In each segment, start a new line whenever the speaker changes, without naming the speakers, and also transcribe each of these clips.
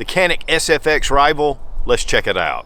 the Canik SFX Rival. Let's check it out.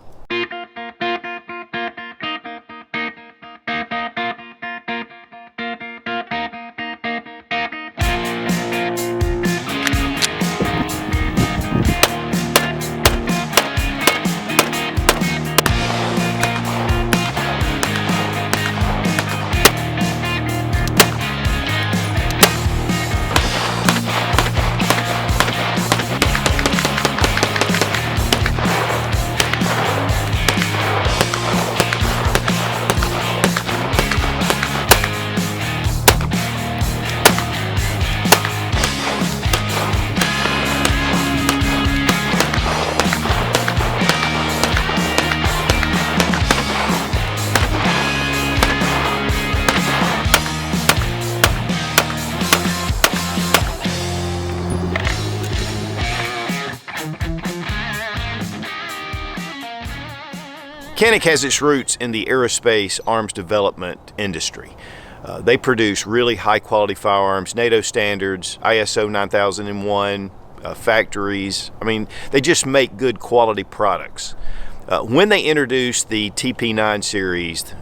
Canik has its roots in the aerospace arms development industry. They produce really high quality firearms, NATO standards, ISO 9001, factories. I mean, they just make good quality products. When they introduced the TP9 series,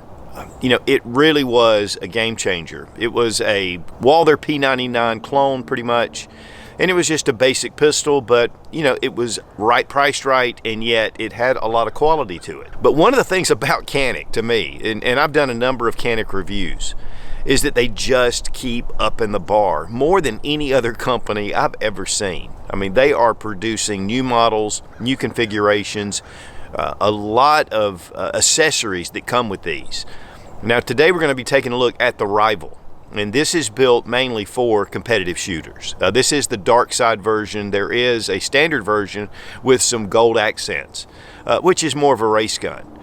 it really was a game changer. It was a Walther P99 clone pretty much. And it was just a basic pistol, but it was priced right, and yet it had a lot of quality to it. But one of the things about Canik to me, and I've done a number of Canik reviews, is that they just keep up in the bar more than any other company I've ever seen. I mean, they are producing new models, new configurations, a lot of accessories that come with these. Now today we're going to be taking a look at the Rival. And this is built mainly for competitive shooters. This is the dark side version. There is a standard version with some gold accents, which is more of a race gun.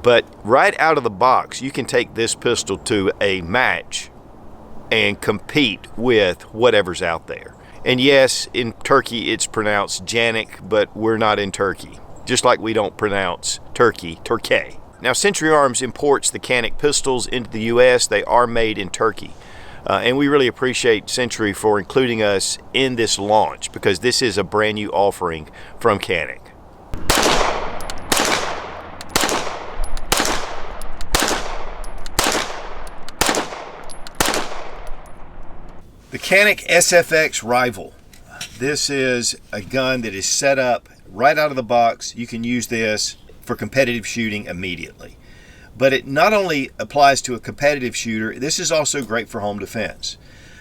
But right out of the box, you can take this pistol to a match and compete with whatever's out there. And yes, in Turkey it's pronounced Canik, but we're not in Turkey. Just like we don't pronounce Turkey, Turkey. Now, Century Arms imports the Canik pistols into the U.S. They are made in Turkey. And we really appreciate Century for including us in this launch, because this is a brand new offering from Canik. The Canik SFX Rival. This is a gun that is set up right out of the box. You can use this for competitive shooting immediately. But it not only applies to a competitive shooter, this is also great for home defense.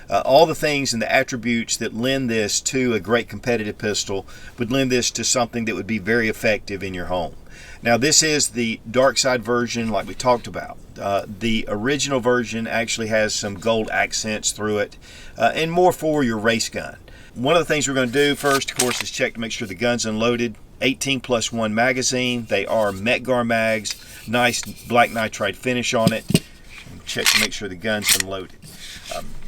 All the things and the attributes that lend this to a great competitive pistol would lend this to something that would be very effective in your home. Now, this is the dark side version like we talked about. The original version actually has some gold accents through it, and more for your race gun. One of the things we're going to do first, of course, is check to make sure the gun's unloaded. 18+1 magazine. They are Metgar mags. Nice black nitride finish on it. Check to make sure the gun's unloaded.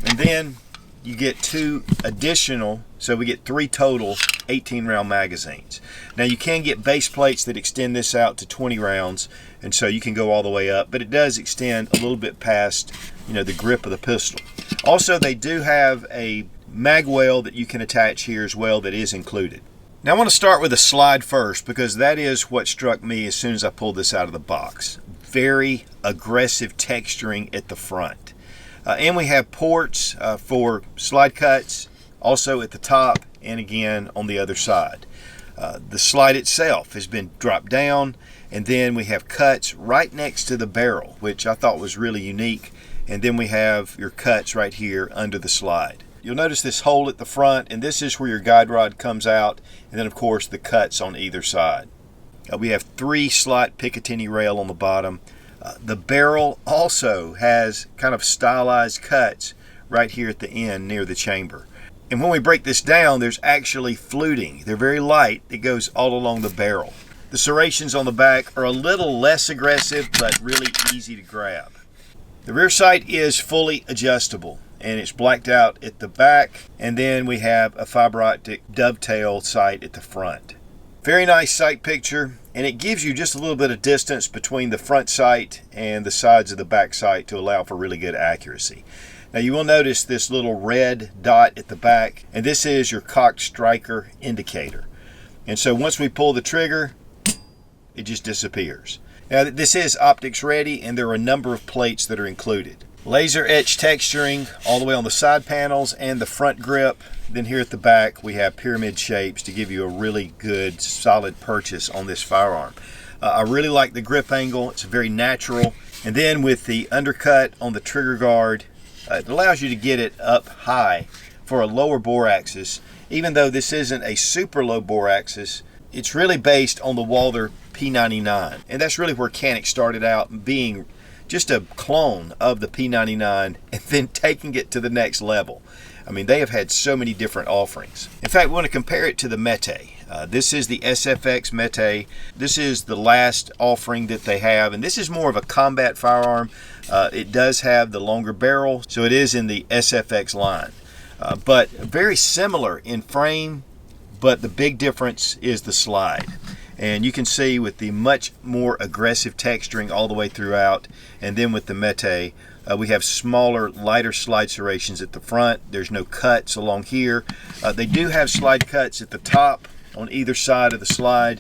And then you get 2 additional, so we get 3 total 18 round magazines. Now you can get base plates that extend this out to 20 rounds, and so you can go all the way up, but it does extend a little bit past the grip of the pistol. Also, they do have a mag well that you can attach here as well that is included. Now I want to start with a slide first, because that is what struck me as soon as I pulled this out of the box. Very aggressive texturing at the front. And we have ports for slide cuts, also at the top and again on the other side. The slide itself has been dropped down, and then we have cuts right next to the barrel, which I thought was really unique. And then we have your cuts right here under the slide. You'll notice this hole at the front, and this is where your guide rod comes out, and then of course the cuts on either side. We have 3 slot Picatinny rail on the bottom. The barrel also has kind of stylized cuts right here at the end near the chamber. And when we break this down, there's actually fluting. They're very light. It goes all along the barrel. The serrations on the back are a little less aggressive, but really easy to grab. The rear sight is fully adjustable, and it's blacked out at the back, and then we have a fiber optic dovetail sight at the front. Very nice sight picture, and it gives you just a little bit of distance between the front sight and the sides of the back sight to allow for really good accuracy. Now you will notice this little red dot at the back, and this is your cocked striker indicator. And so once we pull the trigger, it just disappears. Now this is optics ready, and there are a number of plates that are included. Laser etch texturing all the way on the side panels and the front grip. Then here at the back we have pyramid shapes to give you a really good solid purchase on this firearm. I really like the grip angle. It's very natural. And then with the undercut on the trigger guard, it allows you to get it up high for a lower bore axis. Even though this isn't a super low bore axis, it's really based on the Walther P99. And that's really where Canik started out, being just a clone of the P99 and then taking it to the next level. I mean, they have had so many different offerings. In fact, we want to compare it to the Mete. This is the SFX Mete. This is the last offering that they have, and this is more of a combat firearm. It does have the longer barrel, so it is in the SFX line. But very similar in frame, but the big difference is the slide. And you can see with the much more aggressive texturing all the way throughout, and then with the Mete, we have smaller, lighter slide serrations at the front. There's no cuts along here. They do have slide cuts at the top on either side of the slide,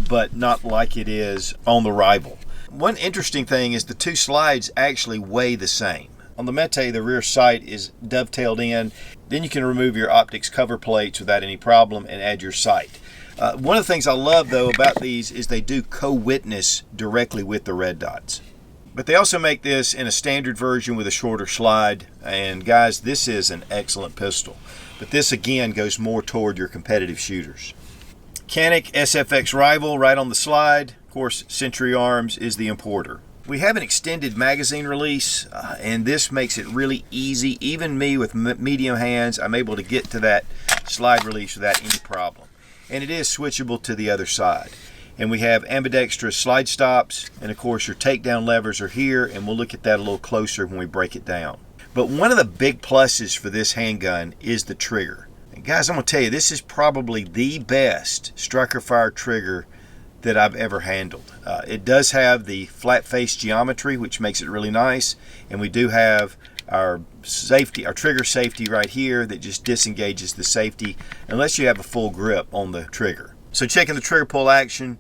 but not like it is on the Rival. One interesting thing is the two slides actually weigh the same. On the Mete, the rear sight is dovetailed in. Then you can remove your optics cover plates without any problem and add your sight. One of the things I love though about these is they do co-witness directly with the red dots. But they also make this in a standard version with a shorter slide. And guys, this is an excellent pistol. But this again goes more toward your competitive shooters. Canik SFX Rival right on the slide. Of course, Century Arms is the importer. We have an extended magazine release, and this makes it really easy. Even me with medium hands, I'm able to get to that slide release without any problem. And it is switchable to the other side. And we have ambidextrous slide stops, and of course your takedown levers are here, and we'll look at that a little closer when we break it down. But one of the big pluses for this handgun is the trigger. And guys, I'm gonna tell you, this is probably the best striker fire trigger that I've ever handled. It does have the flat face geometry, which makes it really nice, and we do have our safety, our trigger safety right here that just disengages the safety unless you have a full grip on the trigger. So checking the trigger pull action,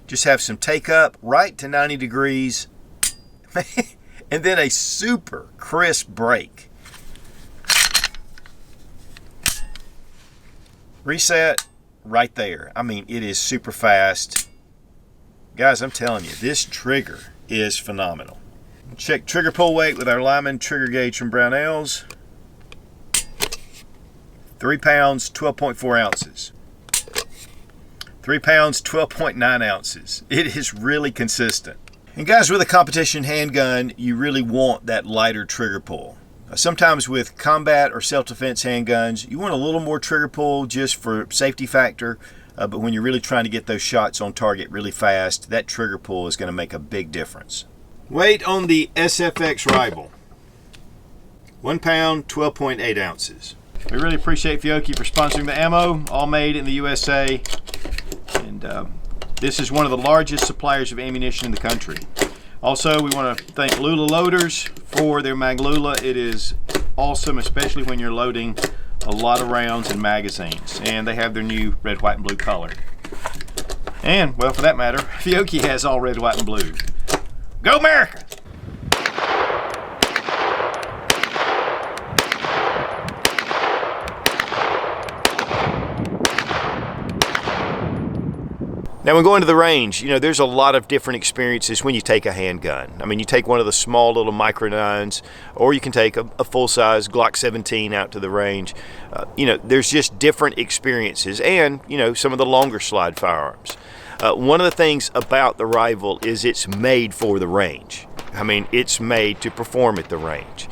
just have some take up right to 90 degrees and then a super crisp break. Reset right there. I mean, it is super fast. Guys, I'm telling you, this trigger is phenomenal. Check trigger pull weight with our Lyman trigger gauge from Brownells. 3 pounds, 12.4 ounces. 3 pounds, 12.9 ounces. It is really consistent. And guys, with a competition handgun, you really want that lighter trigger pull. Sometimes with combat or self-defense handguns, you want a little more trigger pull just for safety factor. But when you're really trying to get those shots on target really fast, that trigger pull is going to make a big difference. Weight on the SFX Rival. 1 pound, 12.8 ounces. We really appreciate Fiocchi for sponsoring the ammo, all made in the USA. And this is one of the largest suppliers of ammunition in the country. Also, we want to thank Lula Loaders for their Mag Lula. It is awesome, especially when you're loading a lot of rounds and magazines. And they have their new red, white, and blue color. And, well, for that matter, Fiocchi has all red, white, and blue. Go America! Now when going to the range, you know, there's a lot of different experiences when you take a handgun. I mean, you take one of the small little micro 9s, or you can take a full-size Glock 17 out to the range. You know, there's just different experiences, and, you know, some of the longer slide firearms. One of the things about the Rival is it's made for the range. I mean, it's made to perform at the range.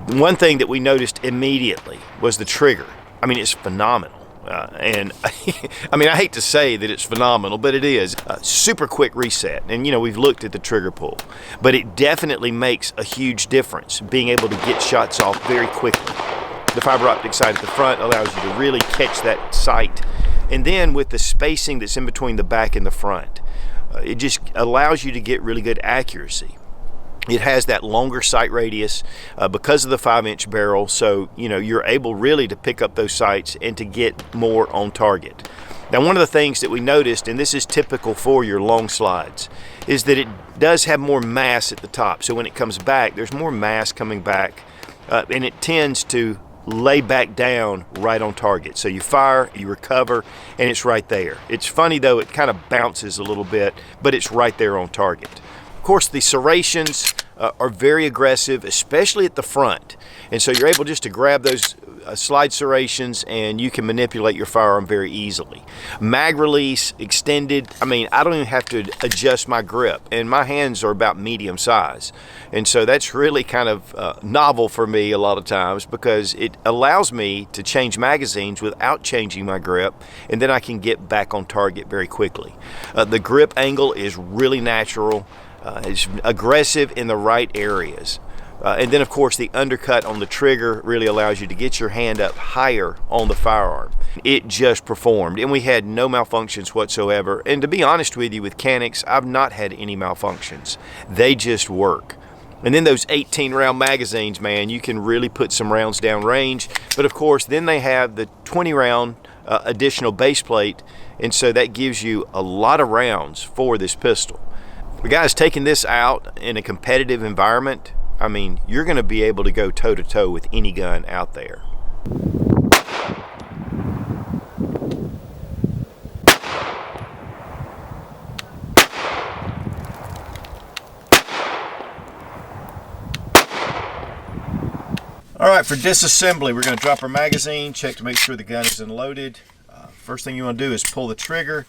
One thing that we noticed immediately was the trigger. I mean, it's phenomenal. And I mean, I hate to say that it's phenomenal, but it is. Super quick reset. And, you know, we've looked at the trigger pull, but it definitely makes a huge difference being able to get shots off very quickly. The fiber optic sight at the front allows you to really catch that sight. And then with the spacing that's in between the back and the front, it just allows you to get really good accuracy. It has that longer sight radius because of the 5-inch barrel, so you know you're able really to pick up those sights and to get more on target. Now, one of the things that we noticed, and this is typical for your long slides, is that it does have more mass at the top. So when it comes back, there's more mass coming back, and it tends to lay back down right on target. So you fire, you recover, and it's right there. It's funny though, it kind of bounces a little bit, but it's right there on target. Of course, the serrations are very aggressive, especially at the front. And so you're able just to grab those slide serrations and you can manipulate your firearm very easily. Mag release, extended, I mean, I don't even have to adjust my grip, and my hands are about medium size. And so that's really kind of novel for me a lot of times, because it allows me to change magazines without changing my grip, and then I can get back on target very quickly. The grip angle is really natural. It's aggressive in the right areas. And then of course the undercut on the trigger really allows you to get your hand up higher on the firearm. It just performed, and we had no malfunctions whatsoever. And to be honest with you, with Caniks, I've not had any malfunctions. They just work. And then those 18 round magazines, man, you can really put some rounds down range. But of course, then they have the 20 round additional base plate, and so that gives you a lot of rounds for this pistol. But guys, taking this out in a competitive environment, I mean, you're going to be able to go toe-to-toe with any gun out there. All right, for disassembly, we're going to drop our magazine, check to make sure the gun is unloaded. First thing you want to do is pull the trigger,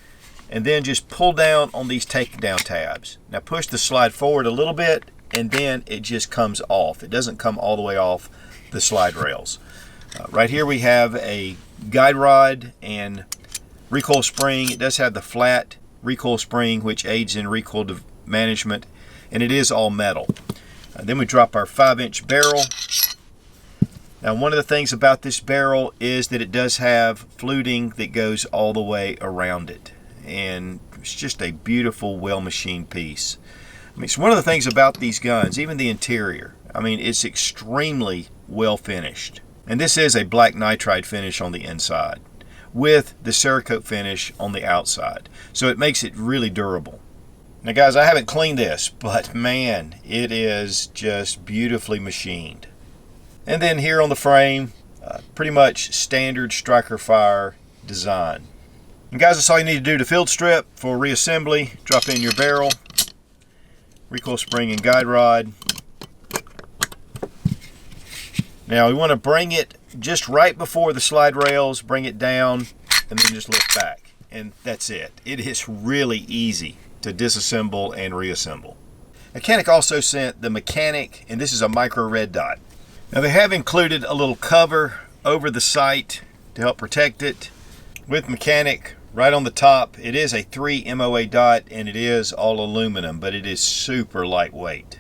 and then just pull down on these takedown tabs. Now push the slide forward a little bit, and then it just comes off. It doesn't come all the way off the slide rails. Right here we have a guide rod and recoil spring. It does have the flat recoil spring, which aids in recoil management, and it is all metal. Then we drop our 5-inch barrel. Now, one of the things about this barrel is that it does have fluting that goes all the way around it, and it's just a beautiful, well-machined piece. I mean, it's one of the things about these guns, even the interior. I mean, it's extremely well finished. And this is a black nitride finish on the inside with the Cerakote finish on the outside. So it makes it really durable. Now guys, I haven't cleaned this, but man, it is just beautifully machined. And then here on the frame, pretty much standard striker fire design. And guys, that's all you need to do to field strip. For reassembly, drop in your barrel, recoil spring and guide rod. Now we want to bring it just right before the slide rails, bring it down, and then just lift back. And that's it. It is really easy to disassemble and reassemble. Canik also sent the Mechanic, and this is a micro red dot. Now they have included a little cover over the sight to help protect it. With Mechanic, right on the top, it is a 3 MOA dot, and it is all aluminum, but it is super lightweight.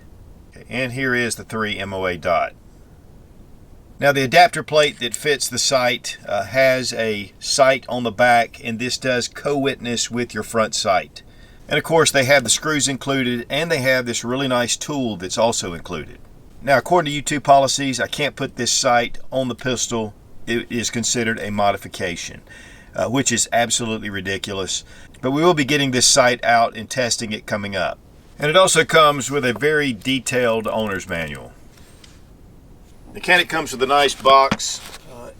Okay, and here is the 3 MOA dot. Now the adapter plate that fits the sight has a sight on the back, and this does co-witness with your front sight. And of course they have the screws included, and they have this really nice tool that's also included. Now according to YouTube policies, I can't put this sight on the pistol. It is considered a modification. Which is absolutely ridiculous. But we will be getting this sight out and testing it coming up. And it also comes with a very detailed owner's manual. The Canik comes with a nice box,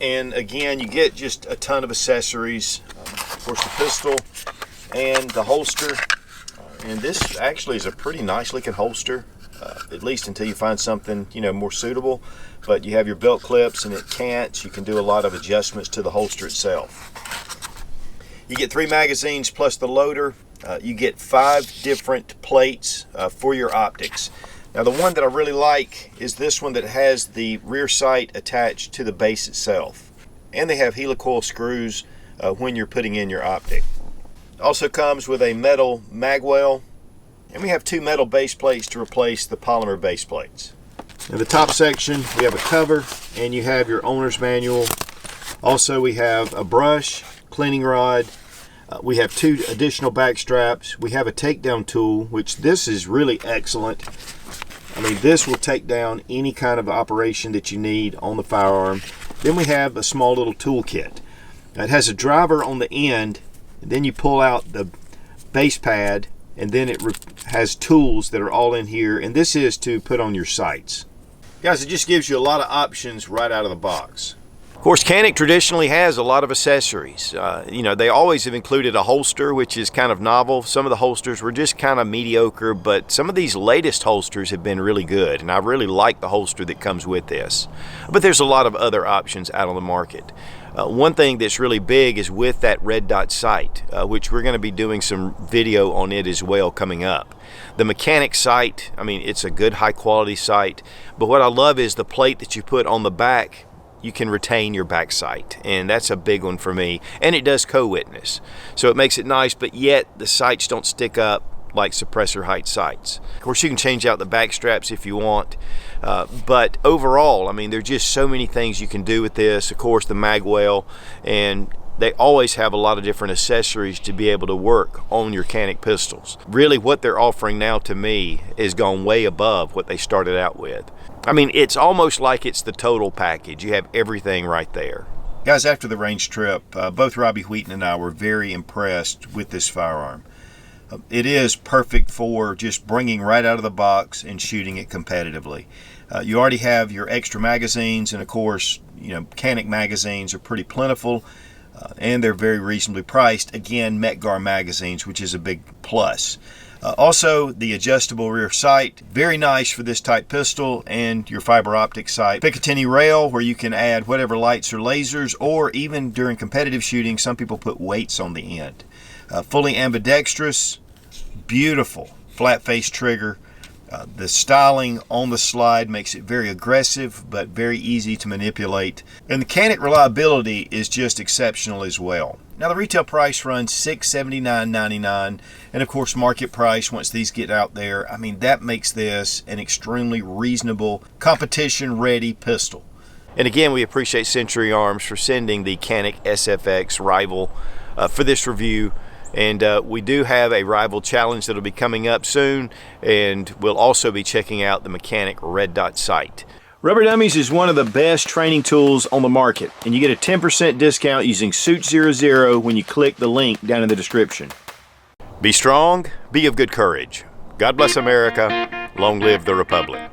and again you get just a ton of accessories. Of course the pistol and the holster. And this actually is a pretty nice looking holster, at least until you find something more suitable. But you have your belt clips and it cants. You can do a lot of adjustments to the holster itself. You get 3 magazines plus the loader. You get 5 different plates for your optics. Now the one that I really like is this one that has the rear sight attached to the base itself. And they have helicoil screws when you're putting in your optic. It also comes with a metal magwell. And we have 2 metal base plates to replace the polymer base plates. In the top section, we have a cover, and you have your owner's manual. Also, we have a brush, cleaning rod. We have 2 additional back straps. We have a takedown tool, which this is really excellent. I mean, this will take down any kind of operation that you need on the firearm. Then we have a small little tool kit. It has a driver on the end And then you pull out the base pad, and then it has tools that are all in here, and this is to put on your sights. Guys, it just gives you a lot of options right out of the box. Of course, Canik traditionally has a lot of accessories. You know, they always have included a holster, which is kind of novel. Some of the holsters were just kind of mediocre, but some of these latest holsters have been really good, and I really like the holster that comes with this. But there's a lot of other options out on the market. One thing that's really big is with that red dot sight, which we're going to be doing some video on it as well coming up. The Canik sight, I mean, it's a good high quality sight, but what I love is the plate that you put on the back. You can retain your back sight, and that's a big one for me, and it does co-witness, so it makes it nice, but yet the sights don't stick up like suppressor height sights. Of course, you can change out the back straps if you want, but overall, I mean, there's just so many things you can do with this. Of course, the mag well, and they always have a lot of different accessories to be able to work on your Canik pistols. Really, what they're offering now to me has gone way above what they started out with. I mean, it's almost like it's the total package. You have everything right there. Guys, after the range trip, both Robbie Wheaton and I were very impressed with this firearm. It is perfect for just bringing right out of the box and shooting it competitively. You already have your extra magazines, and of course, you know, Canik magazines are pretty plentiful, and they're very reasonably priced. Again, Metgar magazines, which is a big plus. Also, the adjustable rear sight, very nice for this type pistol, and your fiber optic sight. Picatinny rail, where you can add whatever lights or lasers, or even during competitive shooting, some people put weights on the end. Fully ambidextrous, beautiful flat face trigger. The styling on the slide makes it very aggressive, but very easy to manipulate. And the Canik reliability is just exceptional as well. Now, the retail price runs $679.99, and of course, market price, once these get out there, I mean, that makes this an extremely reasonable, competition-ready pistol. And again, we appreciate Century Arms for sending the Canik SFX Rival for this review. And we do have a Rival challenge that'll be coming up soon, and we'll also be checking out the Canik red dot sight. Rubber Dummies is one of the best training tools on the market, and you get a 10% discount using Sootch00 when you click the link down in the description. Be strong, be of good courage. God bless America. Long live the Republic.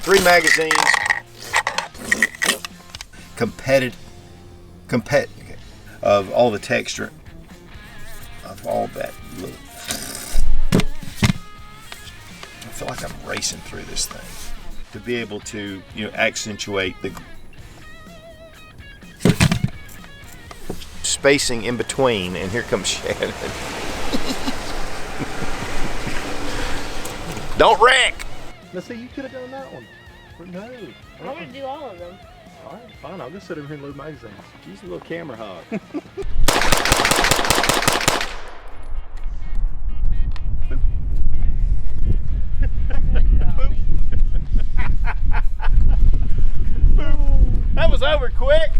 Three magazines, of all the texture of all that. Look, I feel like I'm racing through this thing to be able to, you know, accentuate the spacing in between. And here comes Shannon. Don't wreck.
Now see, you could have done that one. But no.
I want to do all of them.
All right, fine. I'll just sit over here and load magazines.
She's a little camera hog. That was over quick.